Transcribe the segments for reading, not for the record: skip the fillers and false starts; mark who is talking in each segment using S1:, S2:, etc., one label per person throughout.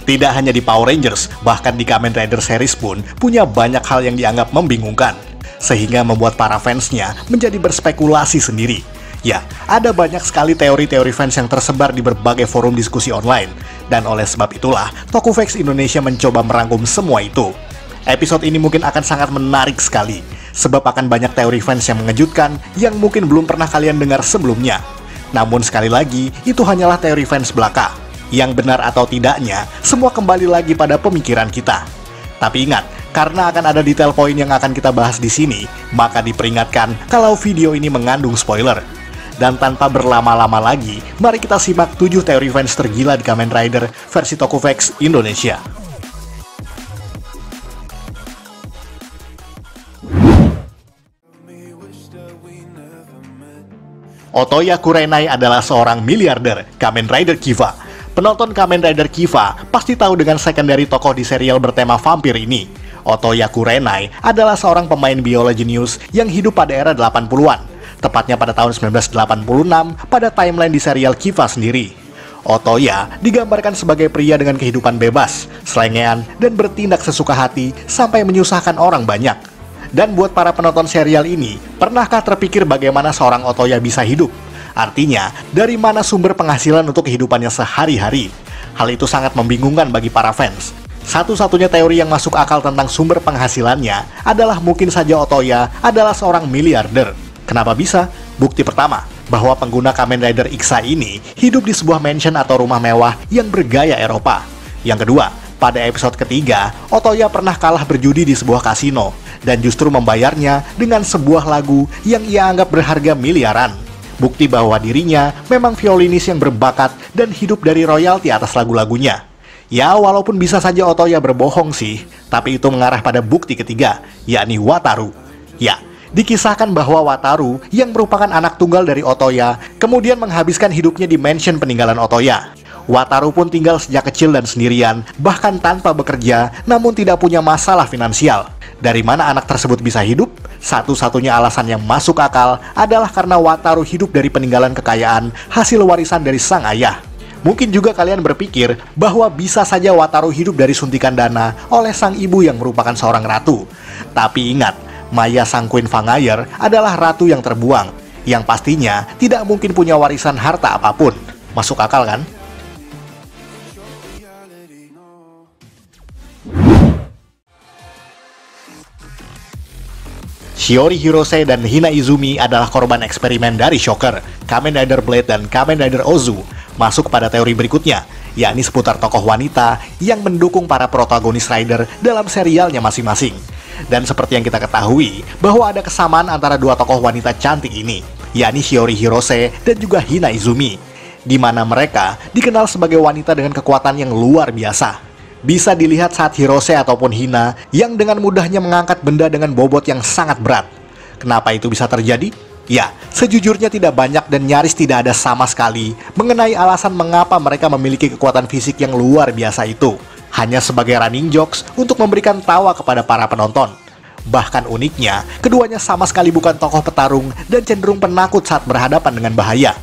S1: Tidak hanya di Power Rangers, bahkan di Kamen Rider series pun punya banyak hal yang dianggap membingungkan, sehingga membuat para fansnya menjadi berspekulasi sendiri. Ya, ada banyak sekali teori-teori fans yang tersebar di berbagai forum diskusi online, dan oleh sebab itulah Tokufex Indonesia mencoba merangkum semua itu. Episode ini mungkin akan sangat menarik sekali, sebab akan banyak teori fans yang mengejutkan yang mungkin belum pernah kalian dengar sebelumnya. Namun sekali lagi, itu hanyalah teori fans belaka. Yang benar atau tidaknya, semua kembali lagi pada pemikiran kita. Tapi ingat, karena akan ada detail poin yang akan kita bahas di sini, maka diperingatkan kalau video ini mengandung spoiler. Dan tanpa berlama-lama lagi, mari kita simak 7 teori fans tergila di Kamen Rider versi Tokufex Indonesia. Otoya Kurenai adalah seorang miliarder Kamen Rider Kiva. Penonton Kamen Rider Kiva pasti tahu dengan secondary tokoh di serial bertema vampir ini. Otoya Kurenai adalah seorang pemain biola jenius yang hidup pada era 80-an, tepatnya pada tahun 1986 pada timeline di serial Kiva sendiri. Otoya digambarkan sebagai pria dengan kehidupan bebas, selengean, dan bertindak sesuka hati sampai menyusahkan orang banyak. Dan buat para penonton serial ini, pernahkah terpikir bagaimana seorang Otoya bisa hidup? Artinya, dari mana sumber penghasilan untuk kehidupannya sehari-hari? Hal itu sangat membingungkan bagi para fans. Satu-satunya teori yang masuk akal tentang sumber penghasilannya adalah mungkin saja Otoya adalah seorang miliarder. Kenapa bisa? Bukti pertama, bahwa pengguna Kamen Rider Ixa ini hidup di sebuah mansion atau rumah mewah yang bergaya Eropa. Yang kedua, pada episode ketiga, Otoya pernah kalah berjudi di sebuah kasino, dan justru membayarnya dengan sebuah lagu yang ia anggap berharga miliaran. Bukti bahwa dirinya memang violinis yang berbakat dan hidup dari royalti atas lagu-lagunya. Ya, walaupun bisa saja Otoya berbohong sih, tapi itu mengarah pada bukti ketiga, yakni Wataru. Ya, dikisahkan bahwa Wataru yang merupakan anak tunggal dari Otoya kemudian menghabiskan hidupnya di mansion peninggalan Otoya. Wataru pun tinggal sejak kecil dan sendirian, bahkan tanpa bekerja, namun tidak punya masalah finansial. Dari mana anak tersebut bisa hidup? Satu-satunya alasan yang masuk akal adalah karena Wataru hidup dari peninggalan kekayaan hasil warisan dari sang ayah. Mungkin juga kalian berpikir bahwa bisa saja Wataru hidup dari suntikan dana oleh sang ibu yang merupakan seorang ratu. Tapi ingat, Maya sang Queen Fangayer adalah ratu yang terbuang, yang pastinya tidak mungkin punya warisan harta apapun. Masuk akal kan? Shiori Hirose dan Hina Izumi adalah korban eksperimen dari Shocker, Kamen Rider Blade, dan Kamen Rider Ozu. Masuk pada teori berikutnya, yakni seputar tokoh wanita yang mendukung para protagonis rider dalam serialnya masing-masing. Dan seperti yang kita ketahui, bahwa ada kesamaan antara dua tokoh wanita cantik ini, yakni Shiori Hirose dan juga Hina Izumi, di mana mereka dikenal sebagai wanita dengan kekuatan yang luar biasa. Bisa dilihat saat Hirose ataupun Hina yang dengan mudahnya mengangkat benda dengan bobot yang sangat berat. Kenapa itu bisa terjadi? Ya, sejujurnya tidak banyak dan nyaris tidak ada sama sekali mengenai alasan mengapa mereka memiliki kekuatan fisik yang luar biasa itu. Hanya sebagai running jokes untuk memberikan tawa kepada para penonton. Bahkan uniknya, keduanya sama sekali bukan tokoh petarung dan cenderung penakut saat berhadapan dengan bahaya.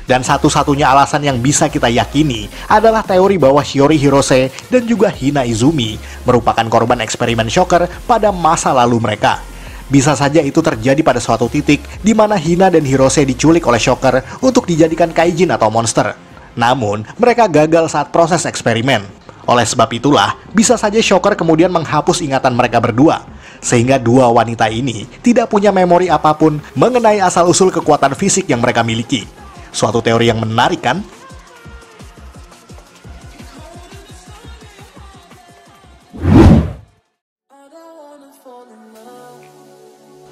S1: Dan satu-satunya alasan yang bisa kita yakini adalah teori bahwa Shiori Hirose dan juga Hina Izumi merupakan korban eksperimen Shocker pada masa lalu mereka. Bisa saja itu terjadi pada suatu titik di mana Hina dan Hirose diculik oleh Shocker untuk dijadikan kaijin atau monster. Namun, mereka gagal saat proses eksperimen. Oleh sebab itulah, bisa saja Shocker kemudian menghapus ingatan mereka berdua, sehingga dua wanita ini tidak punya memori apapun mengenai asal-usul kekuatan fisik yang mereka miliki. Suatu teori yang menarik kan?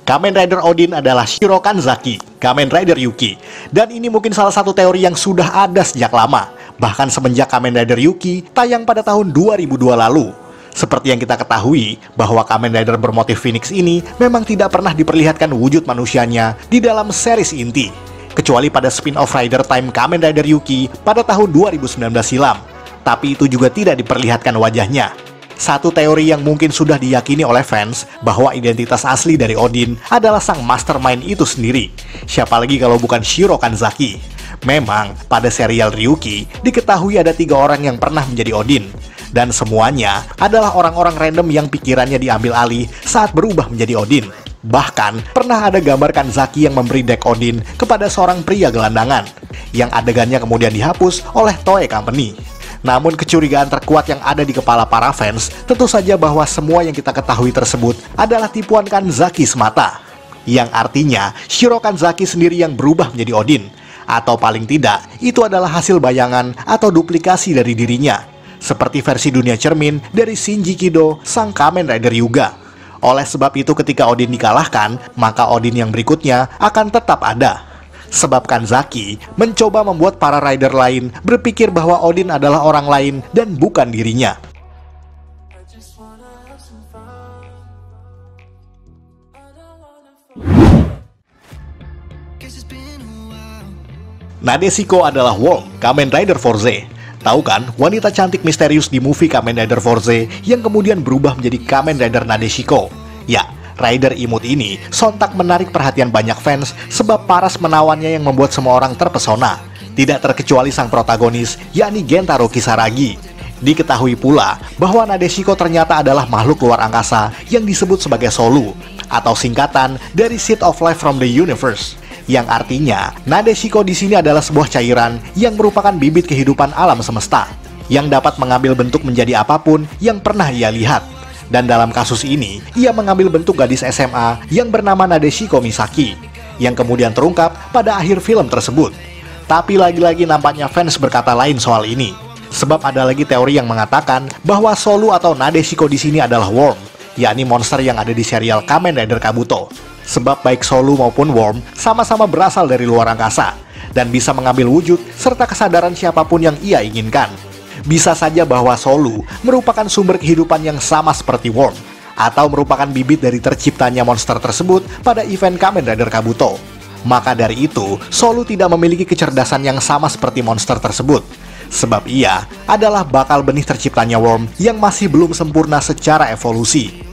S1: Kamen Rider Odin adalah Shiro Kanzaki, Kamen Rider Yuki. Dan ini mungkin salah satu teori yang sudah ada sejak lama, bahkan semenjak Kamen Rider Yuki tayang pada tahun 2002 lalu. Seperti yang kita ketahui, bahwa Kamen Rider bermotif Phoenix ini memang tidak pernah diperlihatkan wujud manusianya di dalam series inti. Kecuali pada spin-off Rider Time Kamen Rider Yuki pada tahun 2019 silam. Tapi itu juga tidak diperlihatkan wajahnya. Satu teori yang mungkin sudah diyakini oleh fans bahwa identitas asli dari Odin adalah sang mastermind itu sendiri. Siapa lagi kalau bukan Shiro Kanzaki. Memang, pada serial Ryuki, diketahui ada 3 orang yang pernah menjadi Odin. Dan semuanya adalah orang-orang random yang pikirannya diambil alih saat berubah menjadi Odin. Bahkan, pernah ada gambar Kanzaki yang memberi deck Odin kepada seorang pria gelandangan, yang adegannya kemudian dihapus oleh Toei Company. Namun kecurigaan terkuat yang ada di kepala para fans, tentu saja bahwa semua yang kita ketahui tersebut adalah tipuan Kanzaki semata. Yang artinya, Shiro Kanzaki sendiri yang berubah menjadi Odin. Atau paling tidak, itu adalah hasil bayangan atau duplikasi dari dirinya. Seperti versi dunia cermin dari Shinji Kido, sang Kamen Rider Yuga. Oleh sebab itu ketika Odin dikalahkan, maka Odin yang berikutnya akan tetap ada. Sebab Kanzaki mencoba membuat para rider lain berpikir bahwa Odin adalah orang lain dan bukan dirinya. Nadeshiko adalah Worm, Kamen Rider Fourze. Tahu kan, wanita cantik misterius di movie Kamen Rider Fourze yang kemudian berubah menjadi Kamen Rider Nadeshiko. Ya, rider imut ini sontak menarik perhatian banyak fans sebab paras menawannya yang membuat semua orang terpesona. Tidak terkecuali sang protagonis, yakni Gentaro Kisaragi. Diketahui pula bahwa Nadeshiko ternyata adalah makhluk luar angkasa yang disebut sebagai Soulu, atau singkatan dari Seed of Life from the Universe. Yang artinya, Nadeshiko di sini adalah sebuah cairan yang merupakan bibit kehidupan alam semesta, yang dapat mengambil bentuk menjadi apapun yang pernah ia lihat. Dan dalam kasus ini, ia mengambil bentuk gadis SMA yang bernama Nadeshiko Misaki, yang kemudian terungkap pada akhir film tersebut. Tapi lagi-lagi nampaknya fans berkata lain soal ini, sebab ada lagi teori yang mengatakan bahwa Soulu atau Nadeshiko di sini adalah Worm, yakni monster yang ada di serial Kamen Rider Kabuto. Sebab baik Soulu maupun Worm sama-sama berasal dari luar angkasa dan bisa mengambil wujud serta kesadaran siapapun yang ia inginkan. Bisa saja bahwa Soulu merupakan sumber kehidupan yang sama seperti Worm, atau merupakan bibit dari terciptanya monster tersebut pada event Kamen Rider Kabuto. Maka dari itu, Soulu tidak memiliki kecerdasan yang sama seperti monster tersebut, sebab ia adalah bakal benih terciptanya Worm yang masih belum sempurna secara evolusi.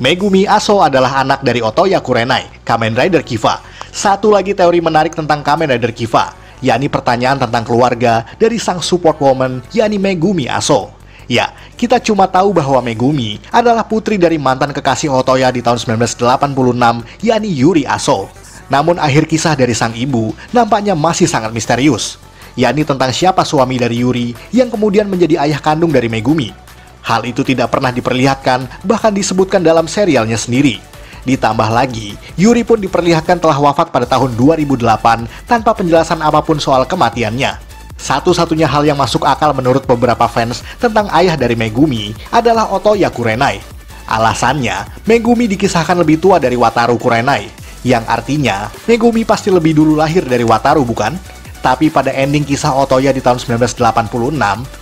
S1: Megumi Aso adalah anak dari Otoya Kurenai, Kamen Rider Kiva. Satu lagi teori menarik tentang Kamen Rider Kiva, yakni pertanyaan tentang keluarga dari sang support woman, yakni Megumi Aso. Ya, kita cuma tahu bahwa Megumi adalah putri dari mantan kekasih Otoya di tahun 1986, yakni Yuri Aso. Namun akhir kisah dari sang ibu nampaknya masih sangat misterius, yakni tentang siapa suami dari Yuri yang kemudian menjadi ayah kandung dari Megumi. Hal itu tidak pernah diperlihatkan, bahkan disebutkan dalam serialnya sendiri. Ditambah lagi, Yuri pun diperlihatkan telah wafat pada tahun 2008 tanpa penjelasan apapun soal kematiannya. Satu-satunya hal yang masuk akal menurut beberapa fans tentang ayah dari Megumi adalah Otoya Kurenai. Alasannya, Megumi dikisahkan lebih tua dari Wataru Kurenai, yang artinya Megumi pasti lebih dulu lahir dari Wataru, bukan? Tapi pada ending kisah Otoya di tahun 1986,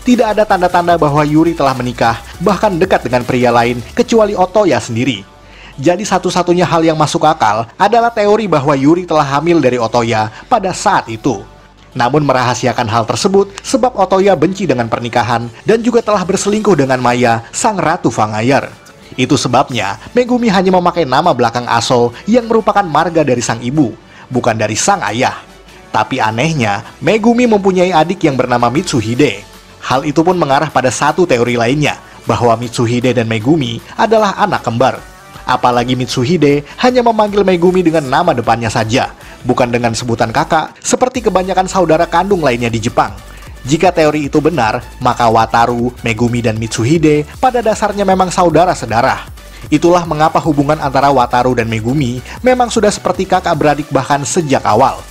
S1: tidak ada tanda-tanda bahwa Yuri telah menikah, bahkan dekat dengan pria lain, kecuali Otoya sendiri. Jadi satu-satunya hal yang masuk akal adalah teori bahwa Yuri telah hamil dari Otoya pada saat itu. Namun merahasiakan hal tersebut sebab Otoya benci dengan pernikahan dan juga telah berselingkuh dengan Maya, sang ratu Fangayar. Itu sebabnya Megumi hanya memakai nama belakang Aso yang merupakan marga dari sang ibu, bukan dari sang ayah. Tapi anehnya, Megumi mempunyai adik yang bernama Mitsuhide. Hal itu pun mengarah pada satu teori lainnya, bahwa Mitsuhide dan Megumi adalah anak kembar. Apalagi Mitsuhide hanya memanggil Megumi dengan nama depannya saja, bukan dengan sebutan kakak, seperti kebanyakan saudara kandung lainnya di Jepang. Jika teori itu benar, maka Wataru, Megumi, dan Mitsuhide pada dasarnya memang saudara sedarah. Itulah mengapa hubungan antara Wataru dan Megumi memang sudah seperti kakak beradik bahkan sejak awal.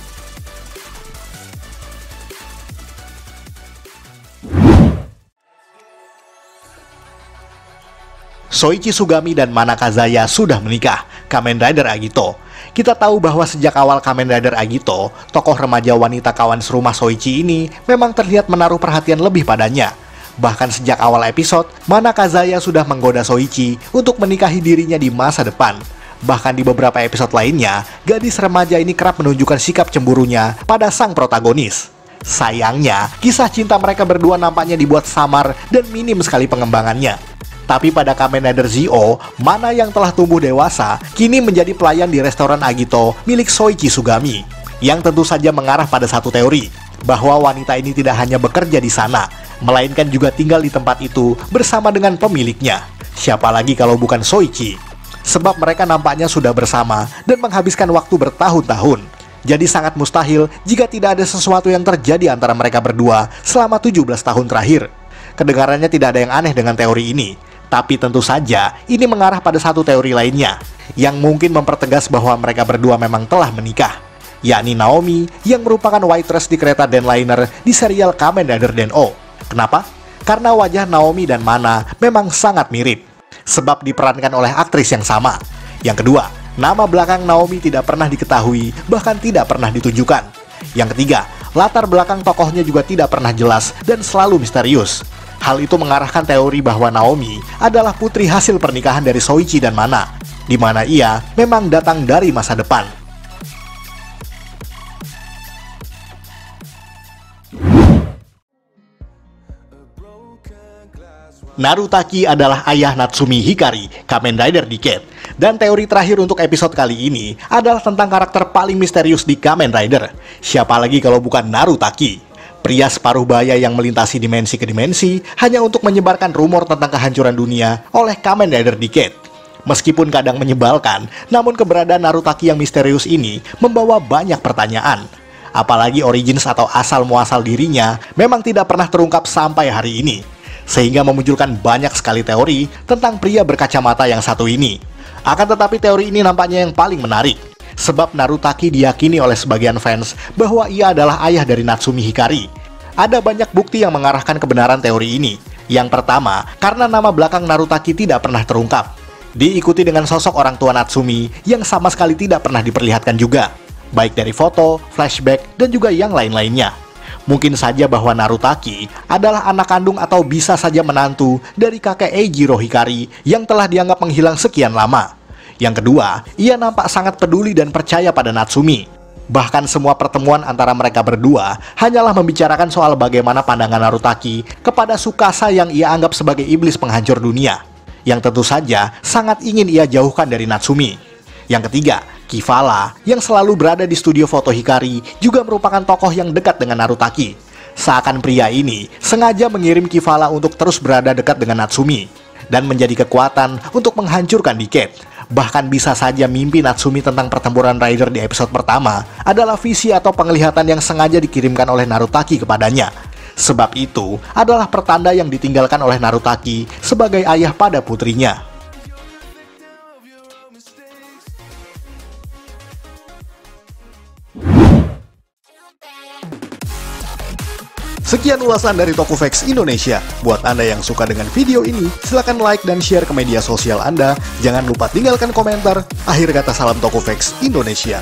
S1: Soichi Sugami dan Mana Kazaya sudah menikah, Kamen Rider Agito. Kita tahu bahwa sejak awal Kamen Rider Agito, tokoh remaja wanita kawan serumah Soichi ini memang terlihat menaruh perhatian lebih padanya. Bahkan sejak awal episode, Mana Kazaya sudah menggoda Soichi untuk menikahi dirinya di masa depan. Bahkan di beberapa episode lainnya, gadis remaja ini kerap menunjukkan sikap cemburunya pada sang protagonis. Sayangnya, kisah cinta mereka berdua nampaknya dibuat samar dan minim sekali pengembangannya. Tapi pada Kamen Rider Zi-O, Mana yang telah tumbuh dewasa, kini menjadi pelayan di restoran Agito milik Soichi Sugami. yang tentu saja mengarah pada satu teori, bahwa wanita ini tidak hanya bekerja di sana, melainkan juga tinggal di tempat itu bersama dengan pemiliknya. Siapa lagi kalau bukan Soichi? Sebab mereka nampaknya sudah bersama dan menghabiskan waktu bertahun-tahun. Jadi sangat mustahil jika tidak ada sesuatu yang terjadi antara mereka berdua selama 17 tahun terakhir. Kedengarannya tidak ada yang aneh dengan teori ini, tapi tentu saja ini mengarah pada satu teori lainnya, yang mungkin mempertegas bahwa mereka berdua memang telah menikah, yakni Naomi yang merupakan waitress di kereta Denliner di serial Kamen Rider Den-O. Kenapa? Karena wajah Naomi dan Mana memang sangat mirip, sebab diperankan oleh aktris yang sama. Yang kedua, nama belakang Naomi tidak pernah diketahui, bahkan tidak pernah ditunjukkan. Yang ketiga, latar belakang tokohnya juga tidak pernah jelas dan selalu misterius. Hal itu mengarahkan teori bahwa Naomi adalah putri hasil pernikahan dari Soichi dan Mana, di mana ia memang datang dari masa depan. Narutaki adalah ayah Natsumi Hikari, Kamen Rider Decade. Dan teori terakhir untuk episode kali ini adalah tentang karakter paling misterius di Kamen Rider. Siapa lagi kalau bukan Narutaki? Pria separuh baya yang melintasi dimensi ke dimensi hanya untuk menyebarkan rumor tentang kehancuran dunia oleh Kamen Rider Decade. Meskipun kadang menyebalkan, namun keberadaan Narutaki yang misterius ini membawa banyak pertanyaan. Apalagi origins atau asal-muasal dirinya memang tidak pernah terungkap sampai hari ini, sehingga memunculkan banyak sekali teori tentang pria berkacamata yang satu ini. Akan tetapi teori ini nampaknya yang paling menarik, sebab Narutaki diyakini oleh sebagian fans bahwa ia adalah ayah dari Natsumi Hikari. Ada banyak bukti yang mengarahkan kebenaran teori ini. Yang pertama, karena nama belakang Narutaki tidak pernah terungkap, diikuti dengan sosok orang tua Natsumi yang sama sekali tidak pernah diperlihatkan juga, baik dari foto, flashback, dan juga yang lain-lainnya. Mungkin saja bahwa Narutaki adalah anak kandung atau bisa saja menantu dari kakek Eijiro Hikari yang telah dianggap menghilang sekian lama. Yang kedua, ia nampak sangat peduli dan percaya pada Natsumi. Bahkan semua pertemuan antara mereka berdua hanyalah membicarakan soal bagaimana pandangan Narutaki kepada Tsukasa yang ia anggap sebagai iblis penghancur dunia, yang tentu saja sangat ingin ia jauhkan dari Natsumi. Yang ketiga, Kivala yang selalu berada di studio foto Hikari juga merupakan tokoh yang dekat dengan Narutaki. Seakan pria ini sengaja mengirim Kivala untuk terus berada dekat dengan Natsumi dan menjadi kekuatan untuk menghancurkan Decade. Bahkan bisa saja mimpi Natsumi tentang pertempuran Rider di episode pertama adalah visi atau penglihatan yang sengaja dikirimkan oleh Narutaki kepadanya. Sebab itu adalah pertanda yang ditinggalkan oleh Narutaki sebagai ayah pada putrinya. Sekian ulasan dari Tokufax Indonesia. Buat Anda yang suka dengan video ini, silahkan like dan share ke media sosial Anda. Jangan lupa tinggalkan komentar. Akhir kata, salam Tokufax Indonesia.